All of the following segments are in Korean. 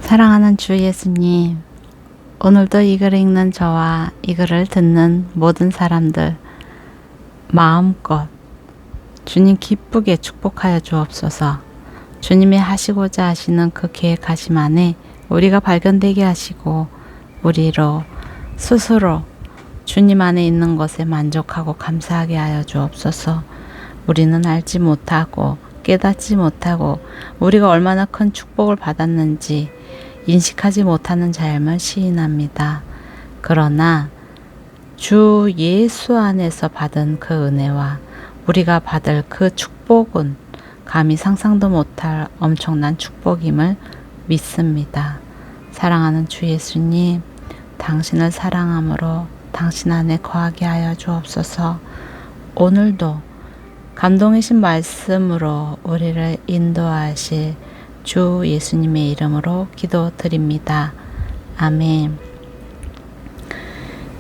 사랑하는 주 예수님, 오늘도 이 글을 읽는 저와 이 글을 듣는 모든 사람들 마음껏 주님 기쁘게 축복하여 주옵소서. 주님이 하시고자 하시는 그 계획하심 안에 우리가 발견되게 하시고 우리로 스스로 주님 안에 있는 것에 만족하고 감사하게 하여 주옵소서. 우리는 알지 못하고 깨닫지 못하고 우리가 얼마나 큰 축복을 받았는지 인식하지 못하는 삶을 시인합니다. 그러나 주 예수 안에서 받은 그 은혜와 우리가 받을 그 축복은 감히 상상도 못할 엄청난 축복임을 믿습니다. 사랑하는 주 예수님, 당신을 사랑함으로 당신 안에 거하게 하여 주옵소서. 오늘도 감동이신 말씀으로 우리를 인도하실 주 예수님의 이름으로 기도드립니다. 아멘.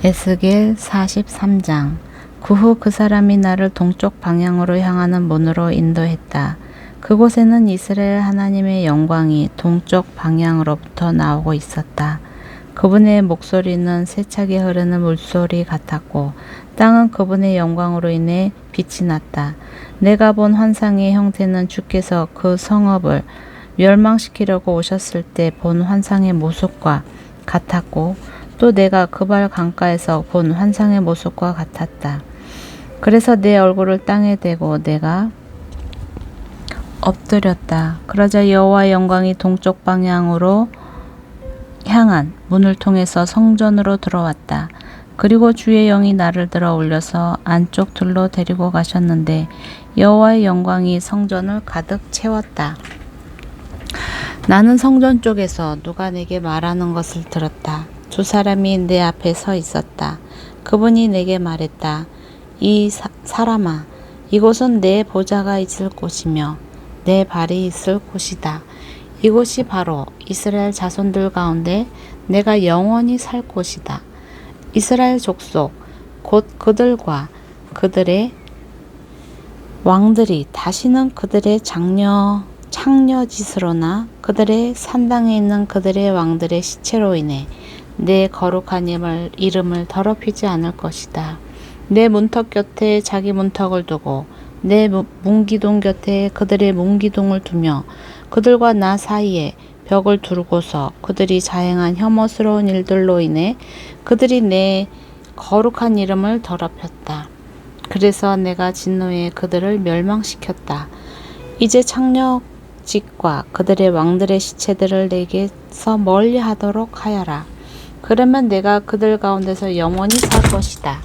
에스겔 43장. 그 후 그 사람이 나를 동쪽 방향으로 향하는 문으로 인도했다. 그곳에는 이스라엘 하나님의 영광이 동쪽 방향으로부터 나오고 있었다. 그분의 목소리는 세차게 흐르는 물소리 같았고 땅은 그분의 영광으로 인해 빛이 났다. 내가 본 환상의 형태는 주께서 그 성읍을 멸망시키려고 오셨을 때 본 환상의 모습과 같았고 또 내가 그발 강가에서 본 환상의 모습과 같았다. 그래서 내 얼굴을 땅에 대고 내가 엎드렸다. 그러자 여호와의 영광이 동쪽 방향으로 향한 문을 통해서 성전으로 들어왔다. 그리고 주의 영이 나를 들어 올려서 안쪽 들로 데리고 가셨는데 여호와의 영광이 성전을 가득 채웠다. 나는 성전 쪽에서 누가 내게 말하는 것을 들었다. 두 사람이 내 앞에 서 있었다. 그분이 내게 말했다. 이 사람아, 이곳은 내 보좌가 있을 곳이며 내 발이 있을 곳이다. 이곳이 바로 이스라엘 자손들 가운데 내가 영원히 살 곳이다. 이스라엘 족속, 곧 그들과 그들의 왕들이 다시는 그들의 창녀짓으로나 그들의 산당에 있는 그들의 왕들의 시체로 인해 내 거룩한 이름을 더럽히지 않을 것이다. 내 문턱 곁에 자기 문턱을 두고 내 문기둥 곁에 그들의 문기둥을 두며 그들과 나 사이에 벽을 두르고서 그들이 자행한 혐오스러운 일들로 인해 그들이 내 거룩한 이름을 더럽혔다. 그래서 내가 진노에 그들을 멸망시켰다. 이제 창녀짓과 그들의 왕들의 시체들을 내게서 멀리하도록 하여라. 그러면 내가 그들 가운데서 영원히 살 것이다.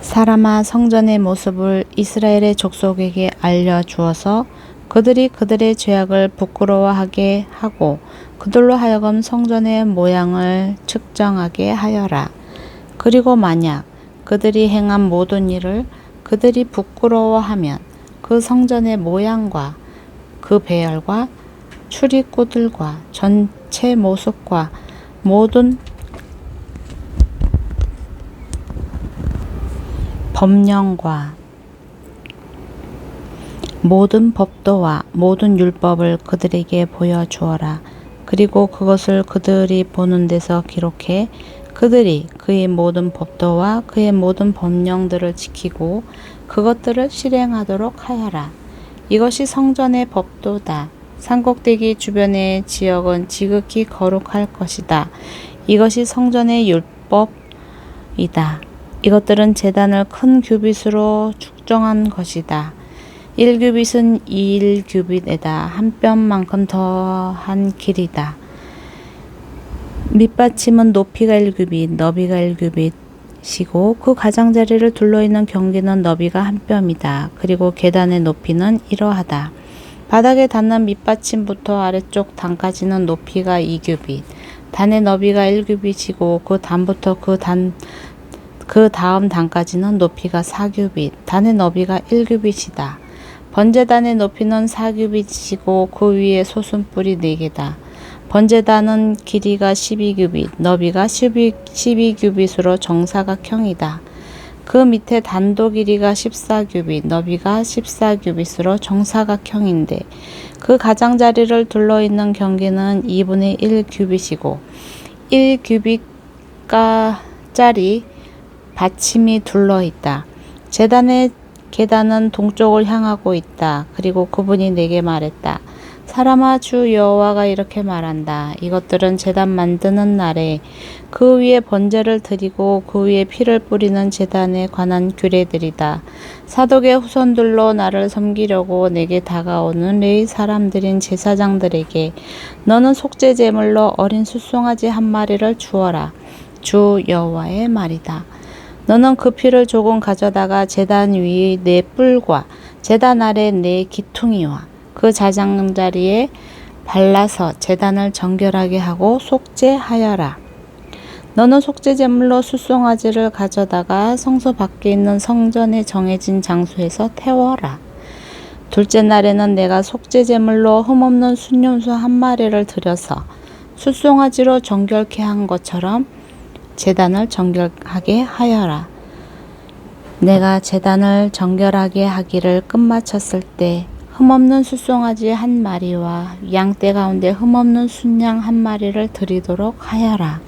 사람아, 성전의 모습을 이스라엘의 족속에게 알려주어서 그들이 그들의 죄악을 부끄러워하게 하고 그들로 하여금 성전의 모양을 측정하게 하여라. 그리고 만약 그들이 행한 모든 일을 그들이 부끄러워하면 그 성전의 모양과 그 배열과 출입구들과 전체 모습과 모든 법령과 모든 법도와 모든 율법을 그들에게 보여주어라. 그리고 그것을 그들이 보는 데서 기록해 그들이 그의 모든 법도와 그의 모든 법령들을 지키고 그것들을 실행하도록 하여라. 이것이 성전의 법도다. 산꼭대기 주변의 지역은 지극히 거룩할 것이다. 이것이 성전의 율법이다. 이것들은 제단을 큰 규빗으로 축정한 것이다. 1규빗은 1규빗에다 한 뼘만큼 더한 길이다. 밑받침은 높이가 1규빗, 너비가 1규빗이고 그 가장자리를 둘러있는 경계는 너비가 한 뼘이다. 그리고 계단의 높이는 이러하다. 바닥에 닿는 밑받침부터 아래쪽 단까지는 높이가 2규빗, 단의 너비가 1규빗이고 그 단부터 그 다음 단까지는 높이가 4규빗, 단의 너비가 1규빗이다. 번제단의 높이는 4규빗이고 그 위에 솟은뿔이 4개다. 번제단은 길이가 12규빗, 너비가 12규빗으로 정사각형이다. 그 밑에 단도 길이가 14규빗, 너비가 14규빗으로 정사각형인데 그 가장자리를 둘러있는 경계는 2분의 1 규빗이고 1규빗가짜리 받침이 둘러있다. 제단의 계단은 동쪽을 향하고 있다. 그리고 그분이 내게 말했다. 사람아, 주 여호와가 이렇게 말한다. 이것들은 제단 만드는 날에 그 위에 번제를 드리고 그 위에 피를 뿌리는 제단에 관한 규례들이다. 사독의 후손들로 나를 섬기려고 내게 다가오는 레위 사람들인 제사장들에게 너는 속죄 제물로 어린 숫송아지 한 마리를 주어라. 주 여호와의 말이다. 너는 그 피를 조금 가져다가 제단 위 네 뿔과 제단 아래 네 기퉁이와 그 자장자리에 발라서 제단을 정결하게 하고 속죄하여라. 너는 속죄제물로 숫송아지를 가져다가 성소 밖에 있는 성전에 정해진 장소에서 태워라. 둘째 날에는 내가 속죄제물로 흠없는 순염소 한 마리를 들여서 숫송아지로 정결케 한 것처럼 제단을 정결하게 하여라. 내가 제단을 정결하게 하기를 끝마쳤을 때 흠없는 숫송아지 한 마리와 양떼 가운데 흠없는 순양 한 마리를 드리도록 하여라.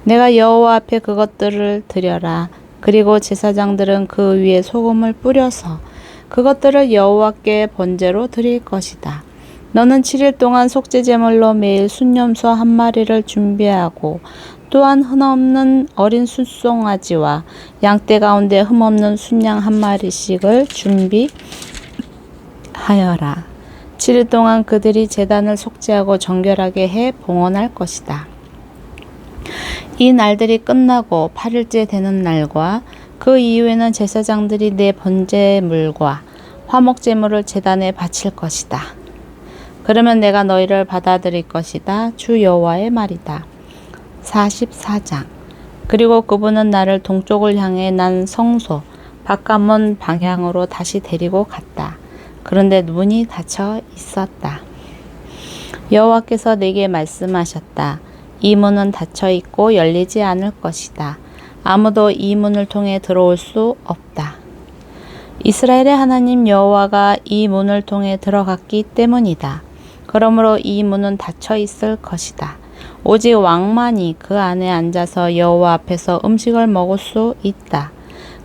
내가 여호와 앞에 그것들을 드려라. 그리고 제사장들은 그 위에 소금을 뿌려서 그것들을 여호와께 번제로 드릴 것이다. 너는 7일 동안 속죄제물로 매일 순염소 한 마리를 준비하고 또한 흠없는 어린 숫송아지와 양떼 가운데 흠없는 순양 한 마리씩을 준비하여라. 7일 동안 그들이 제단을 속죄하고 정결하게 해 봉헌할 것이다. 이 날들이 끝나고 8일째 되는 날과 그 이후에는 제사장들이 내 번제물과 화목제물을 제단에 바칠 것이다. 그러면 내가 너희를 받아들일 것이다. 주 여호와의 말이다. 44장. 그리고 그분은 나를 동쪽을 향해 난 성소 바깥문 방향으로 다시 데리고 갔다. 그런데 문이 닫혀 있었다. 여호와께서 내게 말씀하셨다. 이 문은 닫혀 있고 열리지 않을 것이다. 아무도 이 문을 통해 들어올 수 없다. 이스라엘의 하나님 여호와가 이 문을 통해 들어갔기 때문이다. 그러므로 이 문은 닫혀 있을 것이다. 오직 왕만이 그 안에 앉아서 여호와 앞에서 음식을 먹을 수 있다.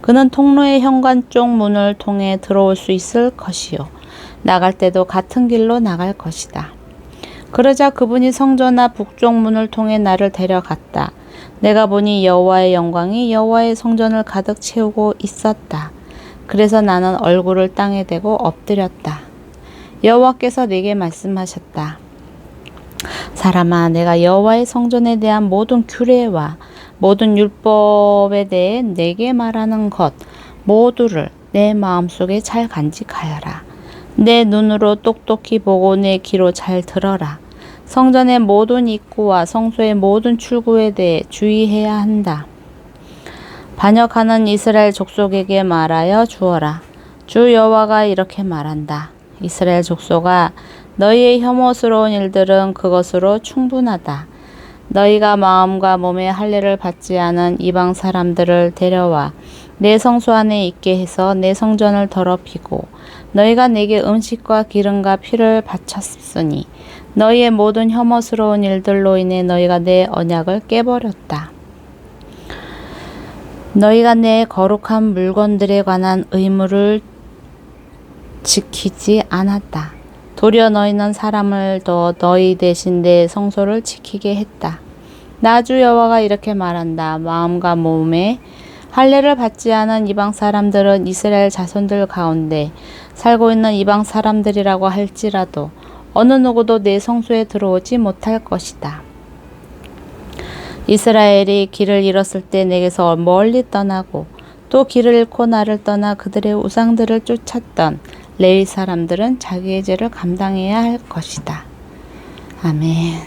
그는 통로의 현관 쪽 문을 통해 들어올 수 있을 것이요. 나갈 때도 같은 길로 나갈 것이다. 그러자 그분이 성전화 북쪽 문을 통해 나를 데려갔다. 내가 보니 여호와의 영광이 여호와의 성전을 가득 채우고 있었다. 그래서 나는 얼굴을 땅에 대고 엎드렸다. 여호와께서 내게 말씀하셨다. 사람아, 내가 여호와의 성전에 대한 모든 규례와 모든 율법에 대해 내게 말하는 것 모두를 내 마음속에 잘 간직하여라. 내 눈으로 똑똑히 보고 내 귀로 잘 들어라. 성전의 모든 입구와 성소의 모든 출구에 대해 주의해야 한다. 반역하는 이스라엘 족속에게 말하여 주어라. 주 여호와가 이렇게 말한다. 이스라엘 족속아, 너희의 혐오스러운 일들은 그것으로 충분하다. 너희가 마음과 몸의 할례를 받지 않은 이방 사람들을 데려와 내 성소 안에 있게 해서 내 성전을 더럽히고 너희가 내게 음식과 기름과 피를 바쳤으니 너희의 모든 혐오스러운 일들로 인해 너희가 내 언약을 깨버렸다. 너희가 내 거룩한 물건들에 관한 의무를 지키지 않았다. 도리어 너희는 사람을 더 너희 대신 내 성소를 지키게 했다. 나 주 여호와가 이렇게 말한다. 마음과 몸에 할례를 받지 않은 이방 사람들은 이스라엘 자손들 가운데 살고 있는 이방 사람들이라고 할지라도 어느 누구도 내 성소에 들어오지 못할 것이다. 이스라엘이 길을 잃었을 때 내게서 멀리 떠나고 또 길을 잃고 나를 떠나 그들의 우상들을 쫓았던 레위 사람들은 자기의 죄를 감당해야 할 것이다. 아멘.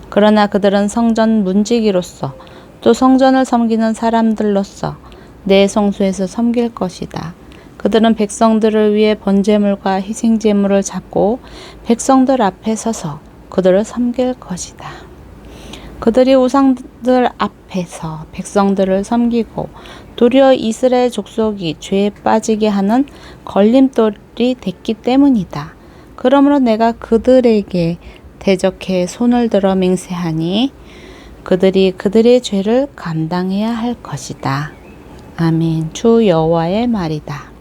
그러나 그들은 성전 문지기로서 또 성전을 섬기는 사람들로서 내 성소에서 섬길 것이다. 그들은 백성들을 위해 번제물과 희생제물을 잡고 백성들 앞에 서서 그들을 섬길 것이다. 그들이 우상들 앞에서 백성들을 섬기고 도리어 이스라엘 족속이 죄에 빠지게 하는 걸림돌이 됐기 때문이다. 그러므로 내가 그들에게 대적해 손을 들어 맹세하니 그들이 그들의 죄를 감당해야 할 것이다. 아멘. 주 여호와의 말이다.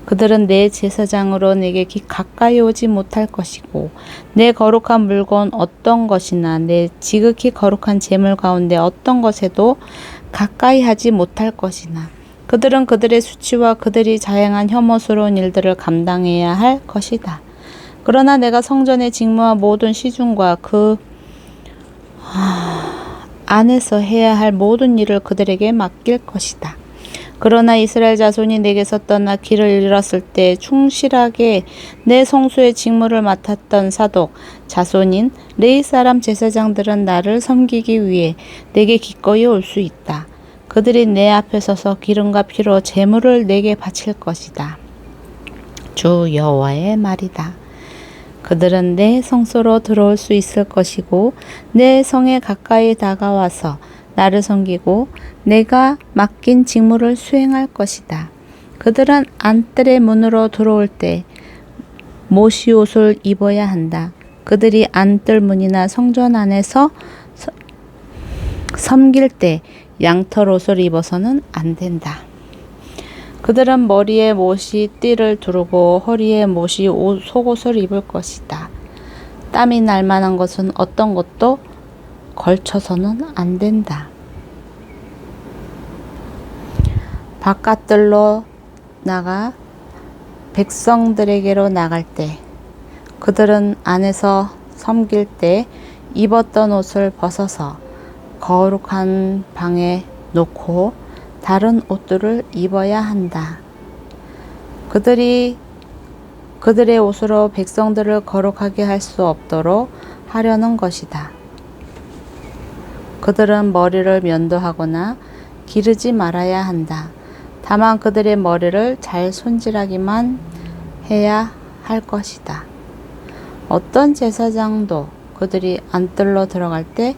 그들은 내 제사장으로 내게 가까이 오지 못할 것이고 내 거룩한 물건 어떤 것이나 내 지극히 거룩한 제물 가운데 어떤 것에도 가까이 하지 못할 것이나 그들은 그들의 수치와 그들이 자행한 혐오스러운 일들을 감당해야 할 것이다. 그러나 내가 성전의 직무와 모든 시중과 그 안에서 해야 할 모든 일을 그들에게 맡길 것이다. 그러나 이스라엘 자손이 내게서 떠나 길을 잃었을 때 충실하게 내 성소의 직무를 맡았던 사독 자손인 레위 사람 제사장들은 나를 섬기기 위해 내게 기꺼이 올 수 있다. 그들이 내 앞에 서서 기름과 피로 제물을 내게 바칠 것이다. 주 여호와의 말이다. 그들은 내 성소로 들어올 수 있을 것이고 내 성에 가까이 다가와서 나를 섬기고 내가 맡긴 직무를 수행할 것이다. 그들은 안뜰의 문으로 들어올 때 모시 옷을 입어야 한다. 그들이 안뜰 문이나 성전 안에서 섬길 때 양털 옷을 입어서는 안 된다. 그들은 머리에 모시 띠를 두르고 허리에 모시 속옷을 입을 것이다. 땀이 날 만한 것은 어떤 것도 걸쳐서는 안 된다. 바깥들로 나가 백성들에게로 나갈 때 그들은 안에서 섬길 때 입었던 옷을 벗어서 거룩한 방에 놓고 다른 옷들을 입어야 한다. 그들이 그들의 옷으로 백성들을 거룩하게 할 수 없도록 하려는 것이다. 그들은 머리를 면도하거나 기르지 말아야 한다. 다만 그들의 머리를 잘 손질하기만 해야 할 것이다. 어떤 제사장도 그들이 안뜰로 들어갈 때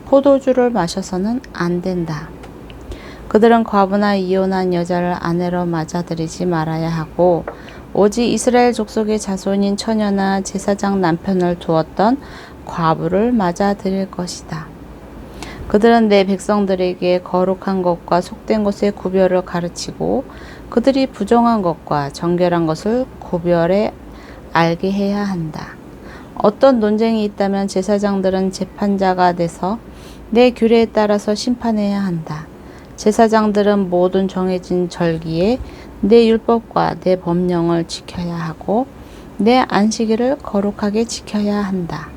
포도주를 마셔서는 안 된다. 그들은 과부나 이혼한 여자를 아내로 맞아들이지 말아야 하고 오직 이스라엘 족속의 자손인 처녀나 제사장 남편을 두었던 과부를 맞아들일 것이다. 그들은 내 백성들에게 거룩한 것과 속된 것의 구별을 가르치고 그들이 부정한 것과 정결한 것을 구별해 알게 해야 한다. 어떤 논쟁이 있다면 제사장들은 재판자가 돼서 내 규례에 따라서 심판해야 한다. 제사장들은 모든 정해진 절기에 내 율법과 내 법령을 지켜야 하고 내 안식일을 거룩하게 지켜야 한다.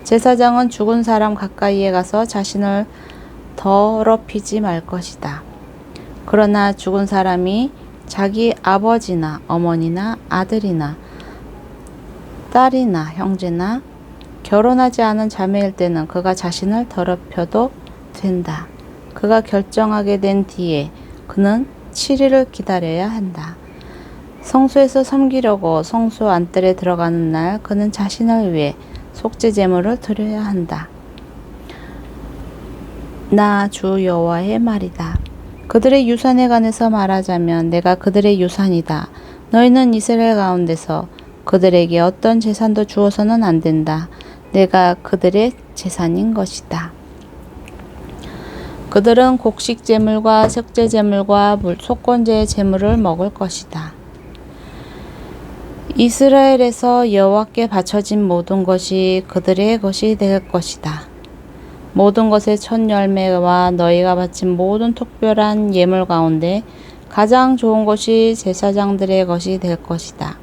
제사장은 죽은 사람 가까이에 가서 자신을 더럽히지 말 것이다. 그러나 죽은 사람이 자기 아버지나 어머니나 아들이나 딸이나 형제나 결혼하지 않은 자매일 때는 그가 자신을 더럽혀도 된다. 그가 결정하게 된 뒤에 그는 7일을 기다려야 한다. 성소에서 섬기려고 성소 안뜰에 들어가는 날 그는 자신을 위해 속죄 제물을 드려야 한다. 나 주 여호와의 말이다. 그들의 유산에 관해서 말하자면 내가 그들의 유산이다. 너희는 이스라엘 가운데서 그들에게 어떤 재산도 주어서는 안 된다. 내가 그들의 재산인 것이다. 그들은 곡식 제물과 속죄 제물과 속건제의 제물을 먹을 것이다. 이스라엘에서 여호와께 바쳐진 모든 것이 그들의 것이 될 것이다. 모든 것의 첫 열매와 너희가 바친 모든 특별한 예물 가운데 가장 좋은 것이 제사장들의 것이 될 것이다.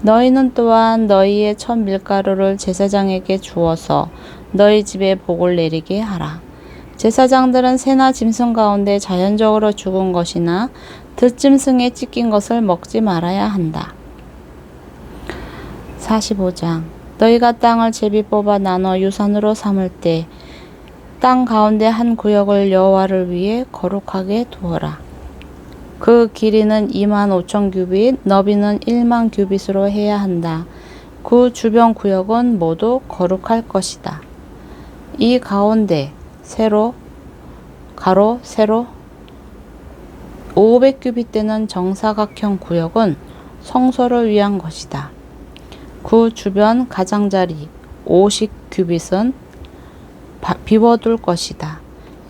너희는 또한 너희의 첫 밀가루를 제사장에게 주어서 너희 집에 복을 내리게 하라. 제사장들은 새나 짐승 가운데 자연적으로 죽은 것이나 들짐승에 찢긴 것을 먹지 말아야 한다. 45장 너희가 땅을 제비 뽑아 나눠 유산으로 삼을 때 땅 가운데 한 구역을 여호와를 위해 거룩하게 두어라. 그 길이는 25,000 규빗, 너비는 1만 규빗으로 해야 한다. 그 주변 구역은 모두 거룩할 것이다. 이 가운데 세로 가로 세로 500규빗 되는 정사각형 구역은 성소를 위한 것이다. 그 주변 가장자리 50규빗은 비워둘 것이다.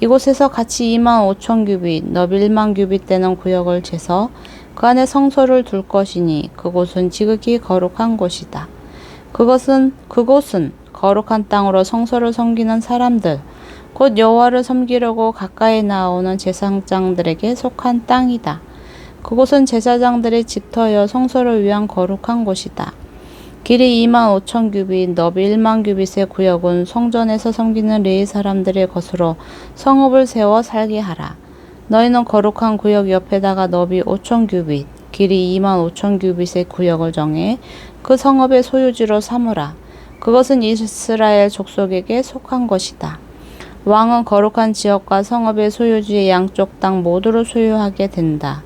이곳에서 같이 25,000규빗, 너비 10,000규빗 되는 구역을 재서 그 안에 성소를 둘 것이니 그곳은 지극히 거룩한 곳이다. 그곳은 거룩한 땅으로 성소를 섬기는 사람들, 곧 여호와를 섬기려고 가까이 나오는 제사장들에게 속한 땅이다. 그곳은 제사장들의 집터여 성소를 위한 거룩한 곳이다. 길이 25,000규빗, 너비 10,000규빗의 구역은 성전에서 섬기는 레위 사람들의 것으로 성읍을 세워 살게 하라. 너희는 거룩한 구역 옆에다가 너비 5,000규빗, 길이 25,000규빗의 구역을 정해 그 성읍의 소유지로 삼으라. 그것은 이스라엘 족속에게 속한 것이다. 왕은 거룩한 지역과 성읍의 소유지의 양쪽 땅 모두를 소유하게 된다.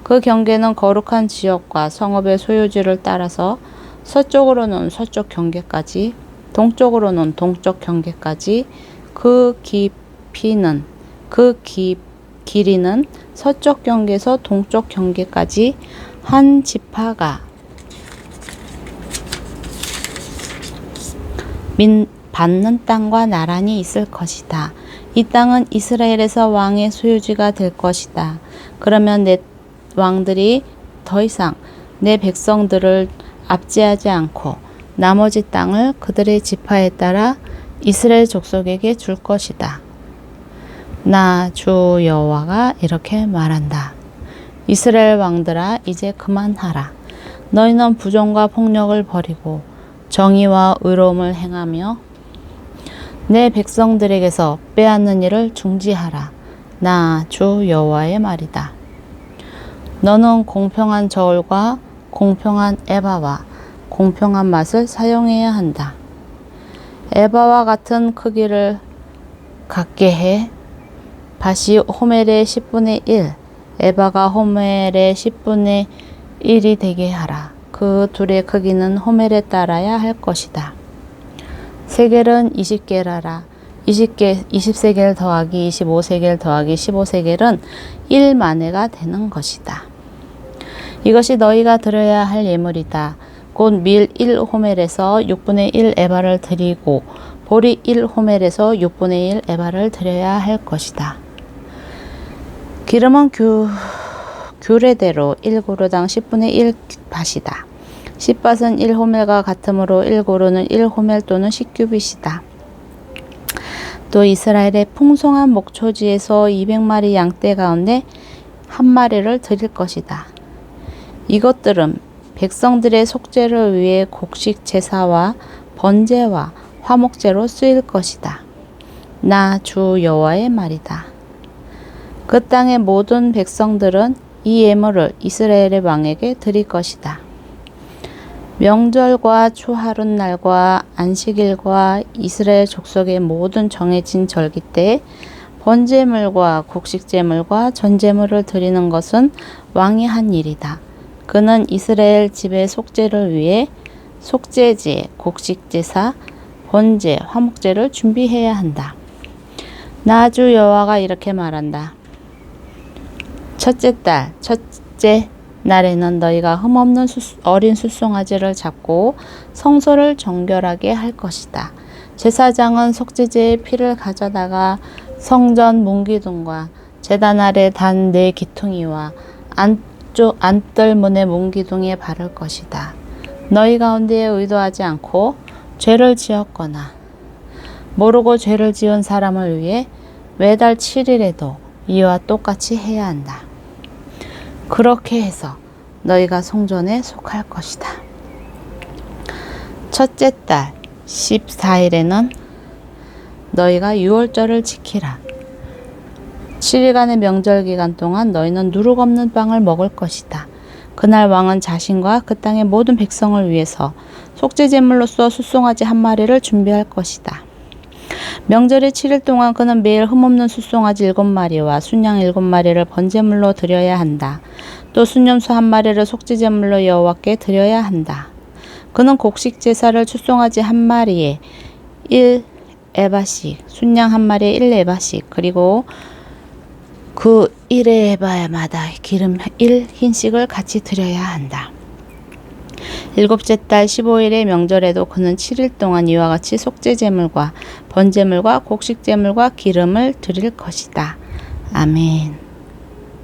그 경계는 거룩한 지역과 성읍의 소유지를 따라서 서쪽으로는 서쪽 경계까지, 동쪽으로는 동쪽 경계까지, 길이는 서쪽 경계에서 동쪽 경계까지 한 지파가 받는 땅과 나란히 있을 것이다. 이 땅은 이스라엘에서 왕의 소유지가 될 것이다. 그러면 내 왕들이 더 이상 내 백성들을 압제하지 않고 나머지 땅을 그들의 지파에 따라 이스라엘 족속에게 줄 것이다. 나 주 여호와가 이렇게 말한다. 이스라엘 왕들아, 이제 그만하라. 너희는 부정과 폭력을 버리고 정의와 의로움을 행하며 내 백성들에게서 빼앗는 일을 중지하라. 나 주 여호와의 말이다. 너는 공평한 저울과 공평한 에바와 공평한 맛을 사용해야 한다. 에바와 같은 크기를 갖게 해 밭이 호멜의 10분의 1, 에바가 호멜의 10분의 1이 되게 하라. 그 둘의 크기는 호멜에 따라야 할 것이다. 세겔은 20개라라. 20세겔 더하기 25세겔 더하기 15세겔은 1만회가 되는 것이다. 이것이 너희가 드려야 할 예물이다. 곧 밀 1호멜에서 6분의 1 에바를 드리고 보리 1호멜에서 6분의 1 에바를 드려야 할 것이다. 기름은 규례대로 1고루당 10분의 1 밭이다. 10밭은 1호멜과 같으므로 1고루는 1호멜 또는 10규빗이다. 또 이스라엘의 풍성한 목초지에서 200마리 양떼 가운데 한 마리를 드릴 것이다. 이것들은 백성들의 속죄를 위해 곡식 제사와 번제와 화목제로 쓰일 것이다. 나 주 여호와의 말이다. 그 땅의 모든 백성들은 이 예물을 이스라엘의 왕에게 드릴 것이다. 명절과 초하룻날과 안식일과 이스라엘 족속의 모든 정해진 절기 때에 번제물과 곡식제물과 전제물을 드리는 것은 왕이 한 일이다. 그는 이스라엘 집의 속죄를 위해 속죄제, 곡식제사, 번제, 화목제를 준비해야 한다. 나 주 여호와가 이렇게 말한다. 첫째 달, 첫째 날에는 너희가 흠없는 어린 숫송아지를 잡고 성소를 정결하게 할 것이다. 제사장은 속죄제의 피를 가져다가 성전 문기둥과 제단 아래 단 4기퉁이와 안뜰문의 문기둥에 바를 것이다. 너희 가운데에 의도하지 않고 죄를 지었거나 모르고 죄를 지은 사람을 위해 매달 7일에도 이와 똑같이 해야 한다. 그렇게 해서 너희가 성전에 속할 것이다. 첫째 달 14일에는 너희가 유월절을 지키라. 7일간의 명절 기간 동안 너희는 누룩 없는 빵을 먹을 것이다. 그날 왕은 자신과 그 땅의 모든 백성을 위해서 속죄제물로서 숫송아지 한 마리를 준비할 것이다. 명절의 7일 동안 그는 매일 흠없는 숫송아지 7마리와 순양 7마리를 번제물로 드려야 한다. 또 순염소 한 마리를 속죄제물로 여호와께 드려야 한다. 그는 곡식 제사를 숫송아지 한 마리에 1 1에바씩, 순양 한 마리에 1에바씩, 그리고 그 1에바마다 기름 1흰씩을 같이 드려야 한다. 일곱째 달 15일의 명절에도 그는 7일 동안 이와 같이 속죄제물과 번제물과 곡식제물과 기름을 드릴 것이다. 아멘.